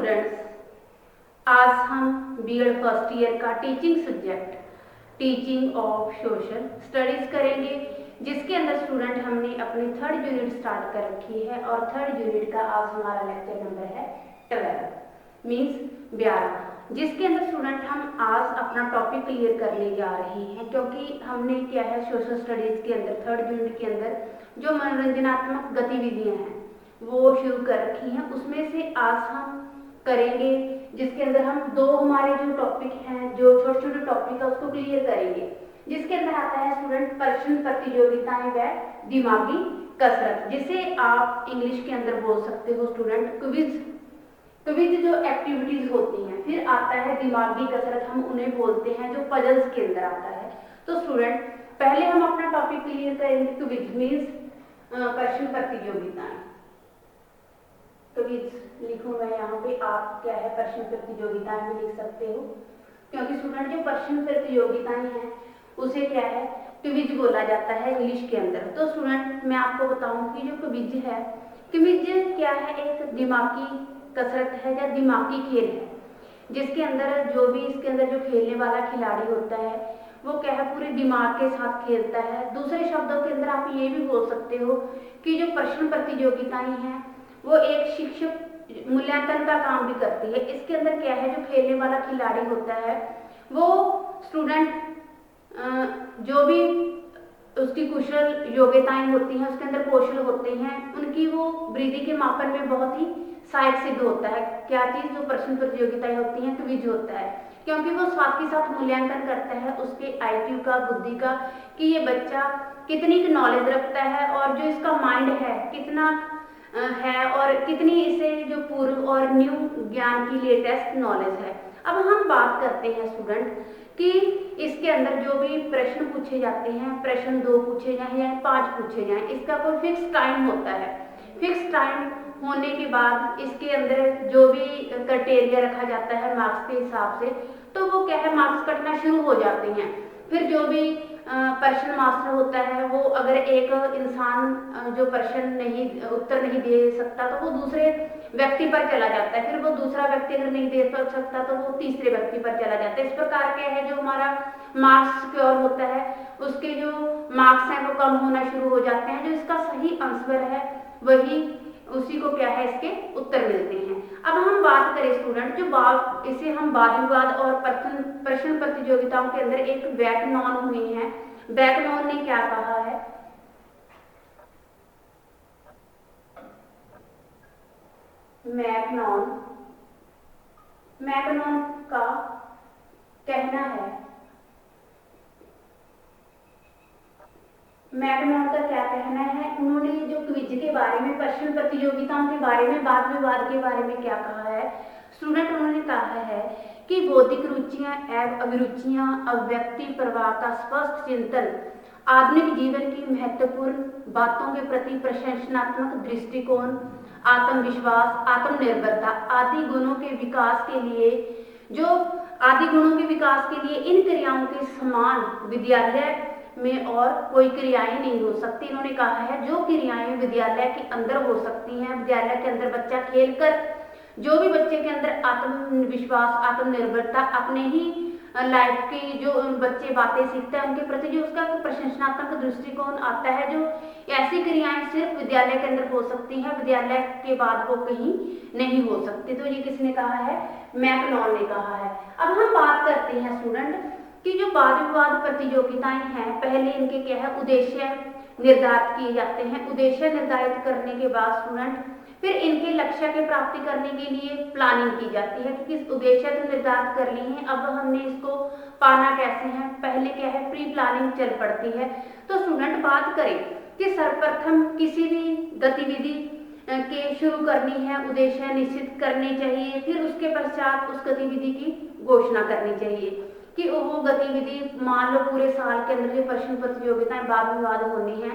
Students, आज हम BEd first year का teaching subject teaching of social studies करेंगे, जिसके अंदर स्टूडेंट हमने अपनी थर्ड यूनिट स्टार्ट कर रखी है और थर्ड यूनिट का आज हमारा लेक्चर नंबर है 12 मीन्स 12, जिसके अंदर स्टूडेंट हम आज अपना टॉपिक क्लियर करने जा रहे हैं। क्योंकि हमने क्या है सोशल स्टडीज के अंदर थर्ड यूनिट के अंदर जो मनोरंजनात्मक गतिविधियां हैं वो शुरू कर रखी हैं, उसमें से आज हम करेंगे जिसके अंदर हम दो हमारे जो टॉपिक हैं, जो छोटे छोटे टॉपिक है उसको क्लियर करेंगे, जिसके अंदर आता है स्टूडेंट प्रश्न प्रतियोगिताएं व दिमागी कसरत, जिसे आप इंग्लिश के अंदर बोल सकते हो स्टूडेंट क्विज। क्विज जो एक्टिविटीज होती हैं, फिर आता है दिमागी कसरत, हम उन्हें बोलते हैं जो पजल्स के अंदर आता है। तो स्टूडेंट पहले हम अपना टॉपिक क्लियर करेंगे क्विज मीन्स प्रश्न प्रतियोगिताएं। क्विज लिखूं मैं यहाँ पे, आप क्या है प्रश्न प्रतियोगिताएं भी लिख सकते हो, क्योंकि स्टूडेंट जो प्रश्न प्रतियोगिताएं हैं उसे क्या है क्विज बोला जाता है इंग्लिश के अंदर। तो स्टूडेंट मैं आपको बताऊं कि जो क्विज है, क्विज क्या है एक दिमागी कसरत है या दिमागी खेल है, जिसके अंदर जो भी इसके अंदर जो खेलने वाला खिलाड़ी होता है वो क्या है पूरे दिमाग के साथ खेलता है। दूसरे शब्दों के अंदर आप ये भी बोल सकते हो कि जो प्रश्न प्रतियोगिताएं हैं वो एक शिक्षक मूल्यांकन का काम भी करती है। इसके अंदर क्या है जो खेलने वाला खिलाड़ी होता है वो स्टूडेंट जो भी उसकी कुशल योग्यताएं होती हैं, उसके अंदर कौशल होते हैं, उनकी वो वृद्धि के मापन में बहुत ही सहायक सिद्ध होता है। क्या चीज जो प्रश्न प्रतियोगिताएं होती हैं क्विज होता है, क्योंकि वो साथ ही साथ मूल्यांकन करता है उसके आईक्यू का, बुद्धि का, कि ये बच्चा कितनी नॉलेज रखता है और जो इसका माइंड है कितना है और कितनी इसे जो पूर्व और न्यू ज्ञान की लेटेस्ट नॉलेज है। अब हम बात करते हैं स्टूडेंट कि इसके अंदर जो भी प्रश्न पूछे जाते हैं, प्रश्न 2 पूछे जाएं या 5 पूछे जाएं, इसका कोई फिक्स टाइम होता है। फिक्स टाइम होने के बाद इसके अंदर जो भी क्राइटेरिया रखा जाता है मार्क्स के हिसाब से, तो वो क्या है मार्क्स कटना शुरू हो जाते हैं। फिर जो भी प्रश्न मास्टर होता है वो अगर एक इंसान जो प्रश्न नहीं उत्तर नहीं दे सकता तो वो दूसरे व्यक्ति पर चला जाता है, फिर वो दूसरा व्यक्ति अगर नहीं दे सकता तो वो तीसरे व्यक्ति पर चला जाता है। इस प्रकार क्या है जो हमारा मार्क्स सिक्योर होता है उसके जो मार्क्स हैं वो कम होना शुरू हो जाते हैं। जो इसका सही आंसर है वही उसी को क्या है इसके उत्तर मिलते हैं। अब हम बात करें स्टूडेंट जो इसे हम वाद विवाद और प्रश्न प्रतियोगिताओं के अंदर एक बैकनॉन हुई है। बैकनॉन ने क्या कहा है, मैकनॉन का कहना है, मैकनॉन का क्या कहना है, उन्होंने जो क्विज के बारे में प्रश्न प्रतियोगिताओं के बारे में वाद विवाद के बारे में क्या कहा है स्टूडेंट, उन्होंने कहा है कि बौद्धिक रुचियां एवं अभिरुचियां, अभिव्यक्ति प्रवाह का स्पष्ट चिंतन, आधुनिक जीवन की महत्वपूर्ण बातों के प्रति प्रशंसनात्मक दृष्टिकोण, आत्मविश्वास, आत्मनिर्भरता आदि गुणों के विकास के लिए इन क्रियाओं के समान विद्यालय में और कोई क्रियाएं नहीं हो सकती। इन्होंने कहा है जो क्रियाएं विद्यालय के अंदर हो सकती हैं, विद्यालय के अंदर बच्चा खेलकर जो भी बच्चे के अंदर आत्मविश्वास, आत्मनिर्भरता, अपने ही लाइफ की जो बच्चे बातें सीखते हैं उनके प्रति जो उसका प्रशंसनात्मक दृष्टिकोण आता है, जो ऐसी क्रियाएं सिर्फ विद्यालय के अंदर हो सकती हैं, विद्यालय के बाद वो कहीं नहीं हो सकती। तो ये किसने कहा है, मैकनॉन ने कहा है। अब हम बात करते हैं स्टूडेंट कि जो वाद विवाद प्रतियोगिताएं हैं, पहले इनके क्या है उद्देश्य निर्धारित किए जाते हैं। उद्देश्य निर्धारित करने के बाद स्टूडेंट फिर इनके लक्ष्य के प्राप्ति करने के लिए प्लानिंग की जाती है कि किस उद्देश्य तो निर्धारित कर ली है, अब हमने इसको पाना कैसे है, पहले क्या है प्री प्लानिंग चल पड़ती है। तो स्टूडेंट बात करें कि सर्वप्रथम किसी भी गतिविधि के शुरू करनी है, उद्देश्य निश्चित करने चाहिए, फिर उसके पश्चात उस गतिविधि की घोषणा करनी चाहिए कि वो गतिविधि मान लो पूरे साल के अंदर जो प्रश्न प्रतियोगिताएं वाद विवाद होनी है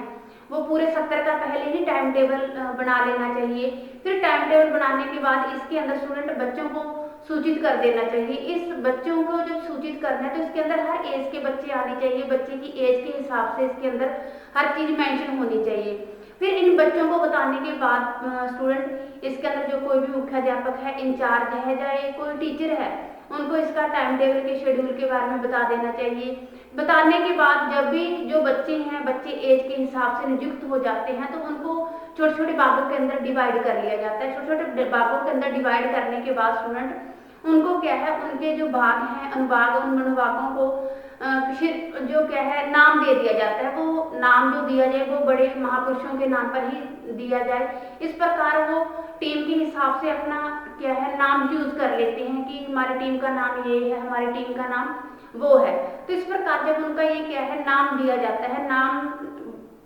वो पूरे सत्र का पहले ही टाइम टेबल बना लेना चाहिए। फिर टाइम टेबल बनाने के बाद इसके अंदर स्टूडेंट बच्चों को सूचित कर देना चाहिए। इस बच्चों को जब सूचित करना है तो इसके अंदर हर एज के बच्चे आने चाहिए, बच्चे की एज के हिसाब से इसके अंदर हर चीज मेंशन होनी चाहिए। फिर इन बच्चों को बताने के बाद स्टूडेंट इसके अंदर जो कोई भी मुख्याध्यापक है, इंचार्ज है, चाहे कोई टीचर है, उनको इसका टाइम टेबल के शेड्यूल के बारे में बता देना चाहिए। बताने के बाद जब भी जो बच्चे हैं, बच्चे एज के हिसाब से नियुक्त हो जाते हैं, तो उनको छोटे छोटे भागों के अंदर डिवाइड कर लिया जाता है। छोटे छोटे भागों के अंदर डिवाइड करने के बाद स्टूडेंट उनको क्या है, उनके जो भाग हैं, अनुभाग, उन अनुभागों को जो क्या है नाम दे दिया जाता है। वो नाम जो दिया जाए वो बड़े महापुरुषों के नाम पर ही दिया जाए। इस प्रकार वो टीम के हिसाब से अपना क्या है नाम चूज कर लेते हैं कि हमारी टीम का नाम ये है, हमारी टीम का नाम वो है। तो इस प्रकार जब उनका ये क्या है नाम दिया जाता है, नाम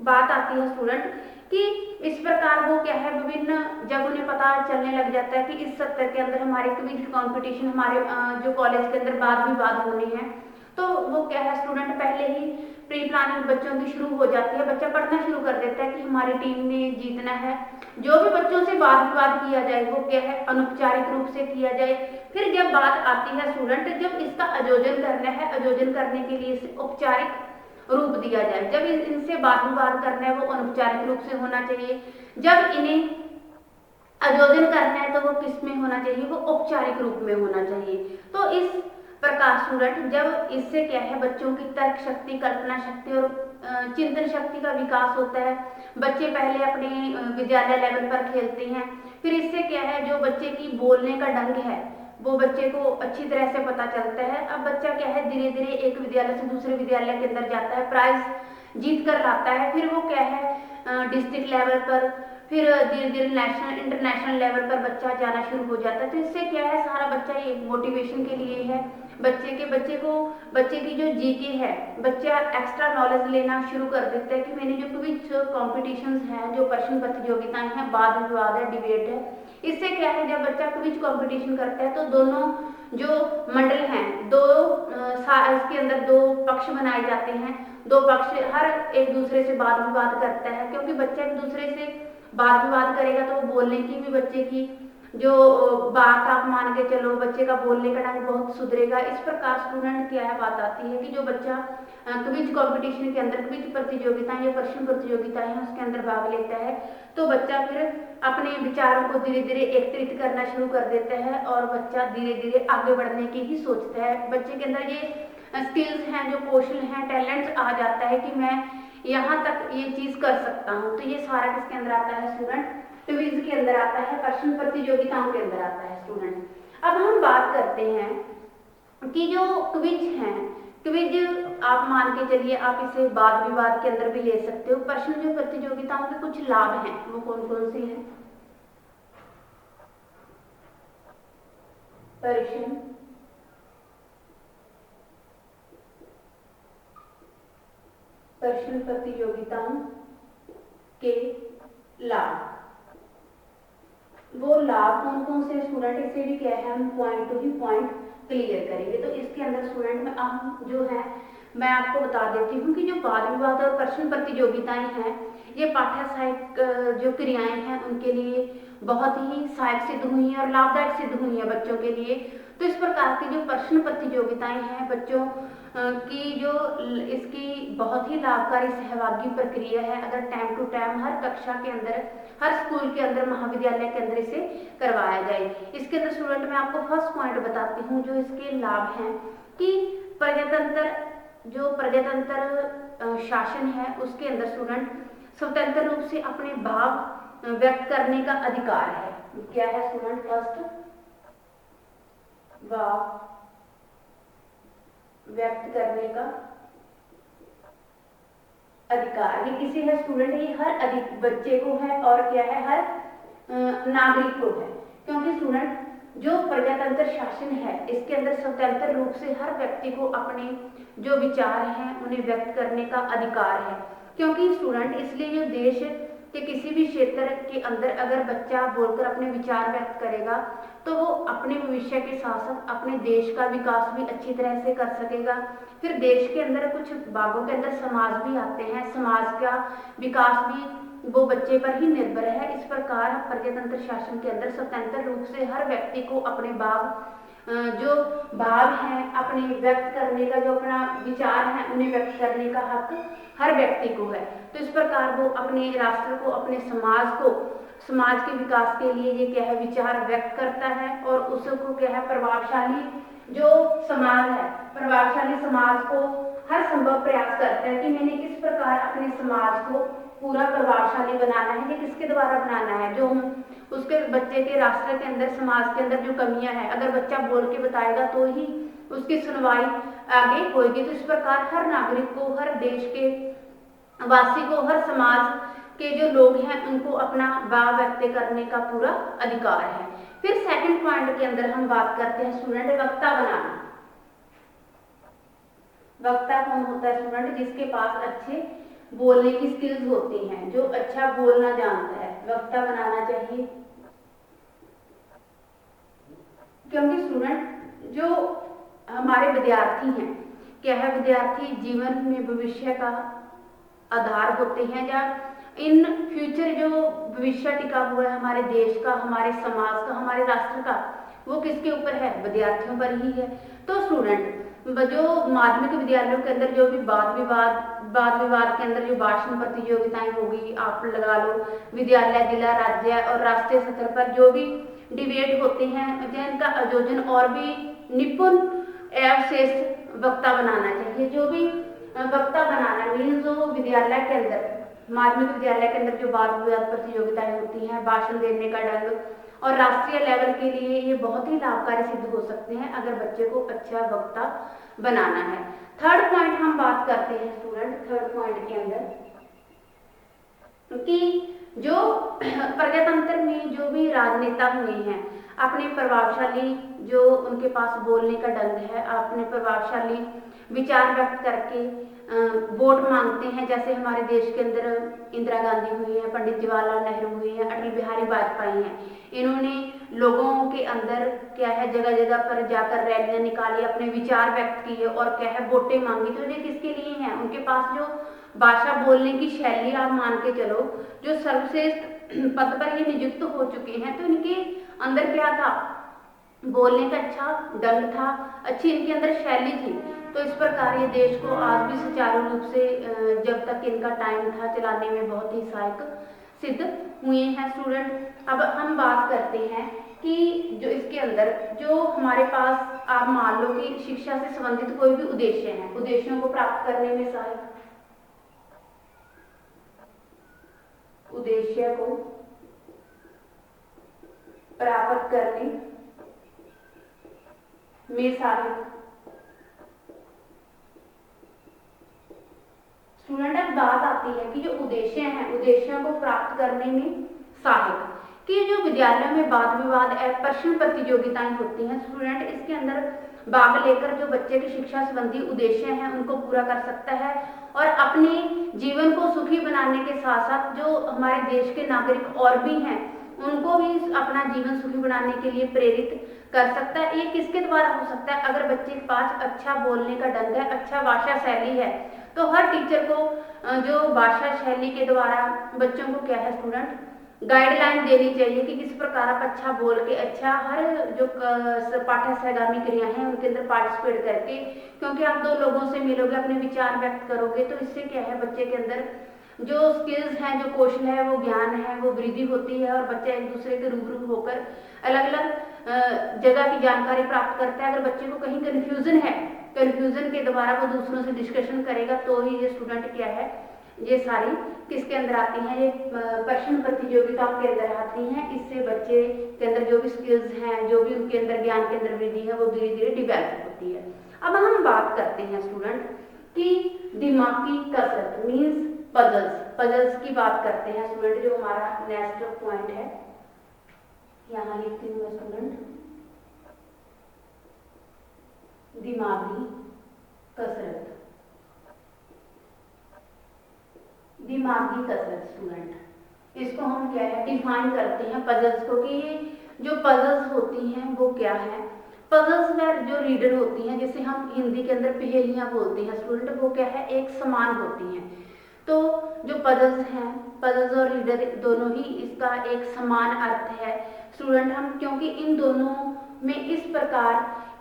बात आती है स्टूडेंट कि इस प्रकार वो क्या है विभिन्न, जब उन्हें पता चलने लग जाता है कि इस सत्र के अंदर हमारे क्विज कंपटीशन, हमारे जो कॉलेज के अंदर वाद विवाद होने हैं, तो वो क्या है स्टूडेंट पहले ही प्री प्लानिंग बच्चों की शुरू हो जाती है। बच्चा पढ़ना शुरू कर देता है कि हमारी टीम ने जीतना है। जो भी बच्चों से वाद विवाद किया जाए वो क्या है अनौपचारिक रूप से किया जाए। फिर जब बात आती है स्टूडेंट, जब इसका आयोजन करना है, आयोजन करने के लिए इसे औपचारिक रूप दिया जाए। जब इनसे वाद विवाद करना है वो अनौपचारिक रूप से होना चाहिए। जब इन्हें आयोजन करना है तो वो किस में होना चाहिए, वो औपचारिक रूप में होना चाहिए। तो इस प्रकार स्टूडेंट जब इससे क्या है बच्चों की तर्क शक्ति, कल्पना शक्ति और चिंतन शक्ति का विकास होता है। बच्चे पहले अपने विद्यालय लेवल पर खेलते हैं, फिर इससे क्या है जो बच्चे की बोलने का ढंग है वो बच्चे को अच्छी तरह से पता चलता है। अब बच्चा क्या है धीरे धीरे एक विद्यालय से दूसरे विद्यालय के अंदर जाता है, प्राइज जीत कर लाता है। फिर वो क्या है डिस्ट्रिक्ट लेवल पर, फिर धीरे धीरे नेशनल, इंटरनेशनल लेवल पर बच्चा जाना शुरू हो जाता है। तो इससे क्या है सारा बच्चा ये मोटिवेशन के लिए है। बच्चे की जो जीके है, बच्चा एक्स्ट्रा नॉलेज लेना शुरू कर देता है कि मैंने जो क्विज कॉम्पिटिशंस हैं, जो प्रश्न प्रतियोगिताएं हैं, वाद विवाद है, डिबेट है, इससे क्या है जब बच्चा क्विज कंपटीशन करता है तो दोनों जो मंडल हैं, इसके अंदर दो पक्ष बनाए जाते हैं। दो पक्ष हर एक दूसरे से वाद विवाद करता है, क्योंकि बच्चा एक दूसरे से वाद विवाद करेगा तो बोलने की भी बच्चे की जो बात आप मान के चलो, बच्चे का बोलने का ढंग बहुत सुधरेगा। इस प्रकार स्टूडेंट क्या है बात आती है कि जो बच्चा क्विज कंपटीशन के अंदर, क्विज प्रतियोगिताएं या प्रश्न प्रतियोगिताएं हैं उसके अंदर भाग लेता है, तो बच्चा फिर अपने विचारों को धीरे धीरे एकत्रित करना शुरू कर देता है और बच्चा धीरे धीरे आगे बढ़ने की ही सोचता है। बच्चे के अंदर ये स्किल्स हैं, जो कौशल हैं, टैलेंट्स आ जाता है कि मैं यहाँ तक ये चीज कर सकता हूँ। तो ये सारा किसके अंदर आता है स्टूडेंट, क्विज के अंदर आता है, प्रश्न प्रतियोगिताओं के अंदर आता है स्टूडेंट। अब हम बात करते हैं कि जो क्विज हैं, क्विज आप मान के चलिए आप इसे वाद विवाद के अंदर भी ले सकते हो। प्रश्न जो प्रतियोगिताओं के कुछ लाभ हैं वो कौन कौन से हैं? प्रश्न प्रतियोगिताओं के लाभ, वो लाभ कौन कौन से स्टूडेंट, इसे भी क्या है हम पॉइंट टू ही पॉइंट क्लियर करेंगे। तो इसके अंदर स्टूडेंट में हम जो है मैं आपको बता देती हूँ कि जो वाद विवाद और प्रश्न प्रतियोगिताएं हैं ये पाठ्य सहायक जो क्रियाएं हैं उनके लिए बहुत ही सहायक सिद्ध हुई हैं और लाभदायक सिद्ध हुई हैं बच्चों के लिए। तो इस प्रकार की जो प्रश्न प्रतियोगिताएं हैं बच्चों की जो इसकी बहुत ही लाभकारी सहभागी प्रक्रिया है। अगर टाइम टू टाइम हर कक्षा के अंदर, हर स्कूल के अंदर, महाविद्यालय के अंदर इसे करवाया जाए। इसके अंदर स्टूडेंट मैं आपको फर्स्ट पॉइंट बताती हूँ जो इसके लाभ हैं कि प्रजातंत्र, जो प्रजातंत्र शासन है उसके अंदर स्टूडेंट स्वतंत्र रूप से अपने भाव व्यक्त करने का अधिकार है। क्या है स्टूडेंट? फर्स्ट, भाव व्यक्त करने का अधिकार। ये किसे है स्टूडेंट? ये हर बच्चे को है और क्या है हर नागरिक को है, क्योंकि स्टूडेंट जो प्रजातंत्र शासन है इसके अंदर स्वतंत्र रूप से हर व्यक्ति को अपने जो विचार हैं उन्हें व्यक्त करने का अधिकार है। क्योंकि स्टूडेंट इसलिए जो देश के किसी भी क्षेत्र के अंदर अगर बच्चा बोलकर अपने विचार व्यक्त करेगा तो वो अपने भविष्य के साथ साथ अपने देश का विकास भी अच्छी तरह से कर सकेगा। फिर देश के अंदर कुछ भागों के अंदर समाज भी आते हैं, समाज का विकास भी वो बच्चे पर ही निर्भर है। इस प्रकार प्रजातंत्र शासन के अंदर स्वतंत्र रूप से हर व्यक्ति को अपने भाव जो भाव हैं अपने व्यक्त करने का, जो अपना विचार है उन्हें व्यक्त करने का हक हर व्यक्ति को है। तो इस प्रकार वो अपने राष्ट्र को, अपने समाज को, समाज के विकास के लिए ये क्या है विचार व्यक्त करता है और उसको क्या है प्रभावशाली जो समाज है, प्रभावशाली समाज को हर संभव प्रयास करता है कि मैंने किस प्रकार अपने समाज को पूरा प्रभावशाली बनाना है, ये किसके द्वारा बनाना है, जो उसके बच्चे के राष्ट्र के अंदर, समाज के अंदर जो कमियां हैं, अगर बच्चा बोल के बताएगा तो ही उसकी सुनवाई आगे होगी। तो इस प्रकार हर नागरिक को, हर देश के वासी को, हर समाज के जो लोग हैं उनको अपना भाव व्यक्त करने का पूरा अधिकार है। फिर सेकंड पॉइंट के अंदर हम बात करते हैं स्टूडेंट वक्ता बनाना। वक्ता कौन होता है स्टूडेंट? जिसके पास अच्छे बोलने की स्किल्स होती हैं, जो अच्छा बोलना जानता है, वक्ता बनाना चाहिए। क्योंकि स्टूडेंट जो हमारे विद्यार्थी हैं, क्या है विद्यार्थी जीवन में भविष्य का आधार होते हैं, या इन फ्यूचर जो भविष्य टिका हुआ है हमारे देश का, हमारे समाज का, हमारे राष्ट्र का, वो किसके ऊपर है? विद्यार्थियों पर ही है। तो स्टूडेंट जो माध्यमिक विद्यालयों के अंदर जो भी वाद विवाद के अंदर जो भाषण प्रतियोगिताएं होगी, आप लगा लो विद्यालय, जिला, राज्य और राष्ट्रीय स्तर पर जो भी डिबेट होते हैं, जिनका आयोजन और भी निपुण एवं श्रेष्ठ वक्ता बनाना चाहिए। जो भी वक्ता बनाना मीन्स जो विद्यालय के अंदर, माध्यमिक विद्यालय के अंदर जो वाद विवाद प्रतियोगिताएं होती हैं, भाषण देने का ढंग, और राष्ट्रीय लेवल के लिए ये बहुत ही लाभकारी सिद्ध हो सकते हैं अगर बच्चे को अच्छा वक्ता बनाना है। थर्ड पॉइंट हम बात करते हैं स्टूडेंट, थर्ड पॉइंट के अंदर कि जो प्रजातंत्र में जो भी राजनेता हुए हैं, अपने प्रभावशाली जो उनके पास बोलने का ढंग है, अपने प्रभावशाली विचार व्यक्त करके वोट मांगते हैं। जैसे हमारे देश के अंदर इंदिरा गांधी हुई है, पंडित जवाहरलाल नेहरू हुए हैं, अटल बिहारी वाजपेयी हैं। इन्होंने लोगों के अंदर क्या है जगह जगह पर जाकर रैलियां निकाली, अपने विचार व्यक्त किए और क्या है वोटें मांगी। तो ये किसके लिए हैं? उनके पास जो भाषा बोलने की शैली, आप मान के चलो जो सर्वश्रेष्ठ पद पर ये नियुक्त हो चुके हैं, तो इनके अंदर क्या था? बोलने का अच्छा ढंग था, अच्छी इनके अंदर शैली थी। तो इस प्रकार ये देश को आज भी सुचारू रूप से जब तक इनका टाइम था चलाने में बहुत ही सहायक सिद्ध हुए हैं स्टूडेंट। अब हम बात करते हैं कि जो इसके अंदर जो हमारे पास आप मान लो कि शिक्षा से संबंधित कोई भी उद्देश्य हैं, उद्देश्यों को प्राप्त करने में सहायक, उद्देश्य को प्राप्त करने में सहायक। स्टूडेंट अब बात आती है कि जो उद्देश्य हैं, उद्देश्यों को प्राप्त करने में सहायक, कि जो विद्यालयों में वाद विवाद प्रश्न प्रतियोगिताएं होती हैं स्टूडेंट, इसके अंदर भाग लेकर जो बच्चे की शिक्षा संबंधी उद्देश्य हैं उनको पूरा कर सकता है और अपने जीवन को सुखी बनाने के साथ साथ जो हमारे देश के नागरिक और भी हैं उनको भी अपना जीवन सुखी बनाने के लिए प्रेरित कर सकता है। ये किसके द्वारा हो सकता है? अगर बच्चे के पास अच्छा बोलने का ढंग है, अच्छा भाषा शैली है, तो हर टीचर को जो भाषा शैली के द्वारा बच्चों को क्या है स्टूडेंट गाइडलाइन देनी चाहिए कि किस प्रकार आप अच्छा बोल के अच्छा हर जो पाठ्य सहगामी क्रिया हैं उनके अंदर पार्टिसिपेट करके, क्योंकि आप दो लोगों से मिलोगे, अपने विचार व्यक्त करोगे, तो इससे क्या है बच्चे के अंदर जो स्किल्स हैं, जो कौशल है, वो ज्ञान है, वो वृद्धि होती है और बच्चा एक दूसरे के रूबरू होकर अलग अलग जगह की जानकारी प्राप्त करता है। अगर बच्चे को कहीं कन्फ्यूजन है, कन्फ्यूजन के द्वारा वो दूसरों से डिस्कशन करेगा, तो ही ये स्टूडेंट क्या है, ये सारी किसके अंदर आती हैं? ये प्रश्न प्रतियोगिताओं के अंदर आती हैं। इससे बच्चे के अंदर जो भी स्किल्स हैं, जो भी उनके अंदर ज्ञान के अंदर वृद्धि है, वो धीरे धीरे डिवेल्प होती है। अब हम बात करते हैं स्टूडेंट कि दिमागी कसरत मीन्स पजल्स, पजल्स की बात करते हैं स्टूडेंट, जो हमारा नेक्स्ट पॉइंट है, यहाँ लिखती हूँ स्टूडेंट, दिमागी कसरत। दिमागी कसरत स्टूडेंट, इसको हम क्या है डिफाइन करते हैं पजल्स को, कि ये जो पजल्स होती हैं वो क्या है? पजल्स में जो रीडर होती हैं, जैसे हम हिंदी के अंदर पहेलियां बोलते हैं स्टूडेंट, वो क्या है एक समान होती हैं। तो जो पजल्स हैं, पजल्स और रीडर दोनों ही इसका एक समान अर्थ है स्टूडेंट। हम क्योंकि इन दोनों में इस प्रकार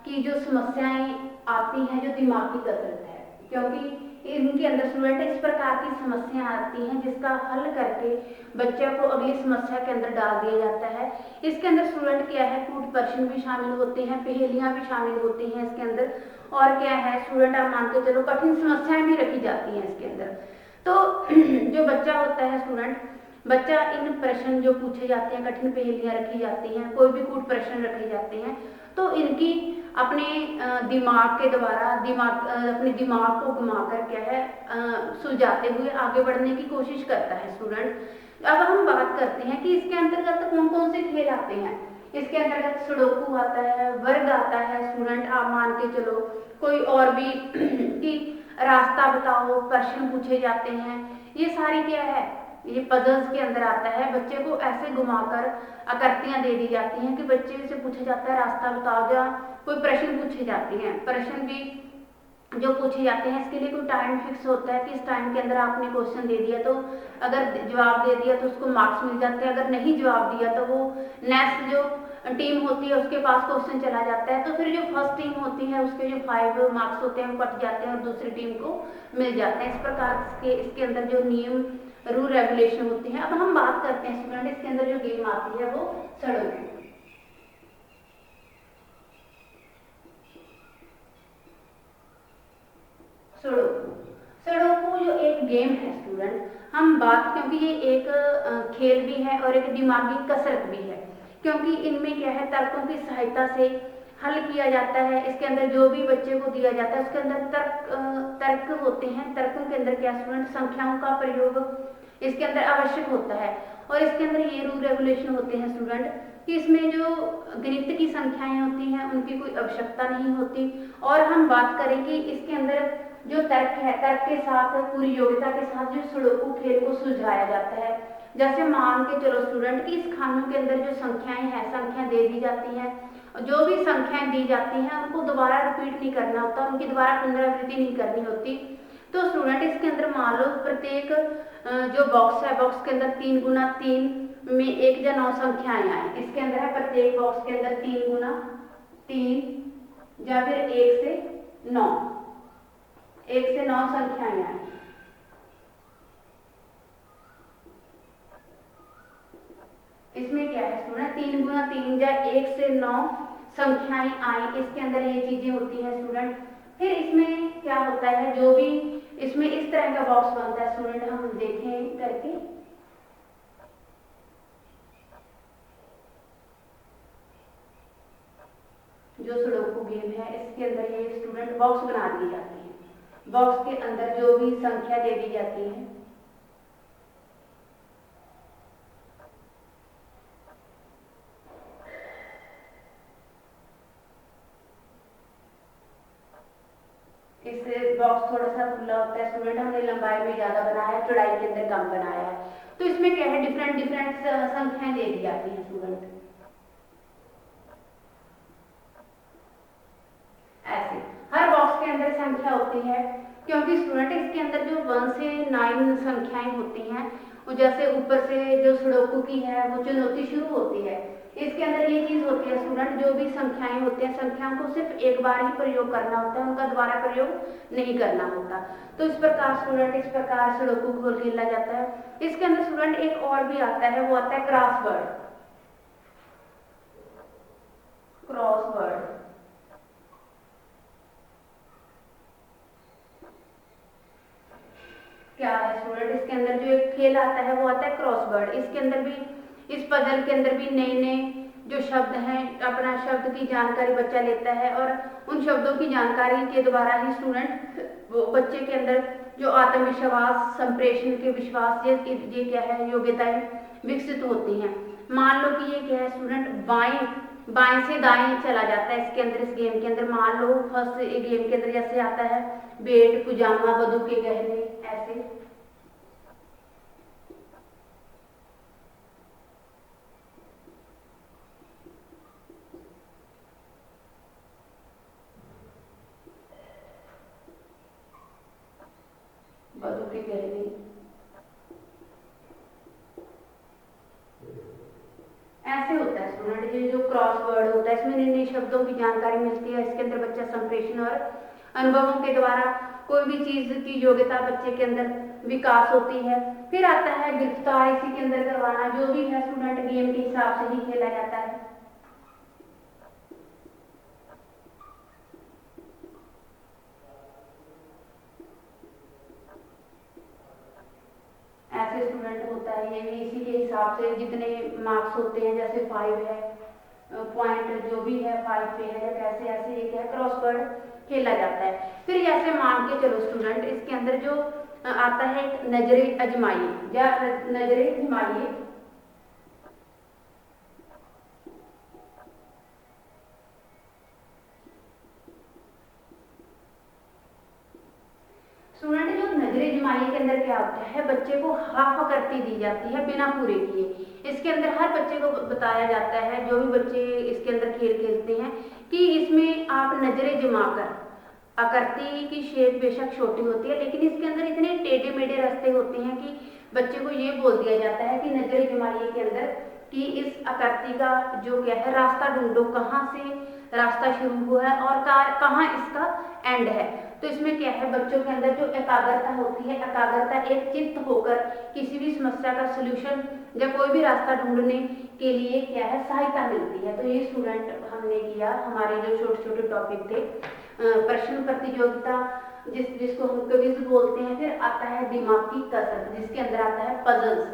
की जो समस्याएं आती हैं, जो दिमागी कसरत है, क्योंकि इनके अंदर स्टूडेंट इस प्रकार की समस्याएं आती हैं जिसका हल करके बच्चे को अगली समस्या के अंदर डाल दिया जाता है। इसके अंदर स्टूडेंट क्या है, कूट प्रश्न भी शामिल होते हैं, पहेलियां भी शामिल होती हैं इसके अंदर, और क्या है स्टूडेंट आप मान के चलो कठिन समस्याएं भी रखी जाती हैं इसके अंदर। तो जो बच्चा होता है स्टूडेंट, बच्चा इन प्रश्न जो पूछे जाते हैं, कठिन पहेलियां रखी जाती हैं, कोई भी कूट प्रश्न रखे जाते हैं, तो इनकी अपने दिमाग के द्वारा अपने दिमाग को घुमाकर क्या है सुलझाते हुए आगे बढ़ने की कोशिश करता है स्टूडेंट। अब हम बात करते हैं कि इसके अंतर्गत कौन कौन से खेल आते हैं। इसके अंतर्गत सुडोकू आता है, वर्ग आता है स्टूडेंट, आप मान के चलो कोई और भी कि रास्ता बताओ प्रश्न पूछे जाते हैं, ये सारी क्या है, ये पजल्स के अंदर आता है। बच्चे को ऐसे घुमाकर आकृतियां दे दी जाती हैं कि बच्चे से पूछा जाता है रास्ता बताओ, या कोई प्रश्न पूछे जाते हैं, प्रश्न भी जो पूछे जाते हैं इसके लिए कोई टाइम फिक्स होता है कि इस टाइम के अंदर आपने क्वेश्चन दे दिया, तो अगर जवाब दे दिया तो उसको मार्क्स मिल जाते हैं, अगर नहीं जवाब दिया तो वो नेक्स्ट जो टीम होती है उसके पास क्वेश्चन चला जाता है, तो फिर जो फर्स्ट टीम होती है उसके जो 5 मार्क्स होते हैं वो कट जाते हैं और दूसरी टीम को मिल जाते हैं। इस प्रकार के इसके अंदर जो नियम रूल रेगुलेशन होती है। अब हम बात करते हैं स्टूडेंट, इसके अंदर जो गेम आती है वो सड़ोकू। सड़ोकू जो एक गेम है स्टूडेंट, हम बात, क्योंकि ये एक खेल भी है और एक दिमागी कसरत भी है, क्योंकि इनमें क्या है तर्कों की सहायता से हल किया जाता है। इसके अंदर जो भी बच्चे को दिया जाता है उसके अंदर तर्क होते हैं, तर्कों के अंदर क्या स्टूडेंट संख्याओं का प्रयोग इसके अंदर आवश्यक होता है, और इसके अंदर ये रूल रेगुलेशन होते हैं स्टूडेंट कि इसमें जो गणित की संख्याएं होती हैं उनकी कोई आवश्यकता नहीं होती। और हम बात करें कि इसके अंदर जो तर्क है, तर्क के साथ पूरी योग्यता के साथ जो सुडोकू खेल को सुलझाया जाता है। जैसे मान के चलो स्टूडेंट कि इस खानों के अंदर जो संख्याएं हैं, संख्या दे दी जाती हैं, जो भी संख्याएं दी जाती हैं उनको दोबारा रिपीट नहीं करना होता, उनकी दोबारा पुनरावृत्ति नहीं करनी होती। तो स्टूडेंट इसके अंदर मान लो प्रत्येक जो बॉक्स है, बॉक्स के अंदर 3 गुना 3 में 1 या 9 संख्याएं आए, इसके अंदर है प्रत्येक बॉक्स के अंदर 3 गुना 3 या फिर 1 से 9, 1 से 9 संख्याएं आए। इसमें क्या है स्टूडेंट 3 गुना 3 या 1 से 9 संख्याएं आई, इसके अंदर ये चीजें होती हैं स्टूडेंट। फिर इसमें क्या होता है, जो भी इसमें इस तरह का बॉक्स बनता है स्टूडेंट, हम देखें करके। जो सुडोकू गेम है इसके अंदर ये स्टूडेंट बॉक्स बना दी जाती है, बॉक्स के अंदर जो भी संख्या दे दी जाती है इस बॉक्स थोड़ा सा खुला होता है स्टूडेंट, हमने लंबाई में ज्यादा बनाया है, चौड़ाई के अंदर कम बनाया है, तो इसमें क्या है डिफरेंट डिफरेंट संख्याएं दे दी जाती हैं स्टूडेंट। ऐसे हर बॉक्स के अंदर संख्या होती है, क्योंकि स्टूडेंट इसके अंदर जो 1 से 9 संख्याएं होती हैं, वो जैसे ऊपर से जो सुडोकू की है वो चुनौती शुरू होती है, इसके अंदर ये चीज होती है स्टूडेंट, जो भी संख्याएं होती हैं संख्याओं को सिर्फ एक बार ही प्रयोग करना होता है, उनका दोबारा प्रयोग नहीं करना होता। तो इस प्रकार स्टूडेंट इस प्रकार सुडोकू को खेला जाता है। इसके अंदर स्टूडेंट एक और भी आता है, वो आता है क्रॉसवर्ड। क्रॉसवर्ड क्या है स्टूडेंट, इसके अंदर जो एक खेल आता है वो आता है क्रॉसवर्ड। इसके अंदर भी, इस पजल के अंदर भी नए नए जो शब्द हैं, अपना शब्द की जानकारी बच्चा लेता है, और उन शब्दों की जानकारी के द्वारा ही स्टूडेंट वो बच्चे के अंदर जो आत्मविश्वास, संप्रेषण के विश्वास, ये क्या है योग्यताएं विकसित होती हैं। मान लो कि ये क्या है स्टूडेंट, बाएं से दाएं चला जाता है इसके अंदर, इस गेम के अंदर मान लो फर्स्ट गेम के अंदर जैसे आता है बेट, पुजामा, बधू के गहने, ऐसे बधू के गहने ऐसे होता है स्टूडेंट। ये जो क्रॉस क्रॉसवर्ड होता है, इसमें नए नए शब्दों की जानकारी मिलती है। इसके अंदर बच्चा संप्रेषण और अनुभवों के द्वारा कोई भी चीज की योग्यता बच्चे के अंदर विकास होती है। फिर आता है गिरफ्तार, इसी के अंदर करवाना, जो भी है स्टूडेंट गेम के हिसाब से ही खेला जाता है। ऐसे स्टूडेंट होता है, ये भी इसी के हिसाब से जितने मार्क्स होते हैं, जैसे 5 है, पॉइंट जो भी है 5 पे है, कैसे ऐसे एक है क्रॉसवर्ड खेला जाता है। फिर ऐसे मान के चलो स्टूडेंट, इसके अंदर जो आता है एक नजरे अजमाइए या नजरे अजमाइए। स्टूडेंट जो नजरे जमाइए के अंदर क्या होता है, बच्चे को हाफ करती दी जाती है बिना पूरे किए। इसके अंदर हर बच्चे को बताया जाता है, जो भी बच्चे इसके अंदर खेल खेलते हैं, कि इसमें आप नजरे जमाकर, आकृति की शेप बेशक छोटी होती है लेकिन इसके अंदर इतने टेढ़े मेढ़े रास्ते होते हैं कि बच्चे को ये बोल दिया जाता है कि नजरे जमाइए के अंदर कि इस आकृति का जो क्या है रास्ता ढूंढो, कहाँ से रास्ता शुरू हुआ है और कहाँ इसका एंड है। तो इसमें क्या है, बच्चों के अंदर जो एकाग्रता होती है, एकाग्रता एक चित्त होकर किसी भी समस्या का सलूशन या कोई भी रास्ता ढूंढने के लिए क्या है सहायता मिलती है। तो ये स्टूडेंट हमने किया, हमारे जो छोटे छोटे टॉपिक थे, प्रश्न प्रतियोगिता जिसको हम क्विज बोलते हैं। फिर आता है दिमागी कसरत, जिसके अंदर आता है पजल्स।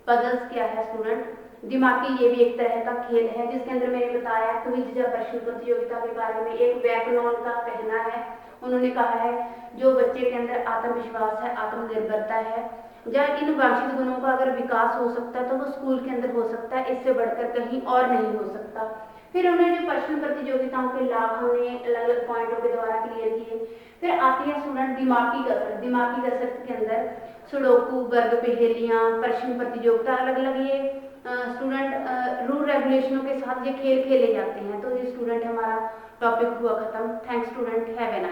पजल्स क्या है स्टूडेंट, दिमागी, ये भी एक तरह का खेल है, जिसके अंदर मैंने बताया क्विज या प्रश्न प्रतियोगिता के बारे में। एक वैकनॉन का कहना है, उन्होंने कहा है जो बच्चे के अंदर आत्मविश्वास है, आत्मनिर्भरता है या इन वांछित गुणों का अगर विकास हो सकता है तो वो स्कूल के अंदर हो सकता है, इससे बढ़कर कहीं और नहीं हो सकता। फिर उन्होंने जो प्रश्न प्रतियोगिताओं के लाभ हमने अलग अलग पॉइंटों के द्वारा क्लियर किए। फिर आती है स्टूडेंट दिमागी कसरत। दिमागी कसरत के अंदर सुडोकू, वर्ग पहेलियां, प्रश्न प्रतियोगिता, अलग अलग ये स्टूडेंट रूल रेगुलेशनों के साथ ये खेल खेले जाते हैं। तो ये स्टूडेंट हमारा टॉपिक हुआ खत्म। Thanks student, have a nice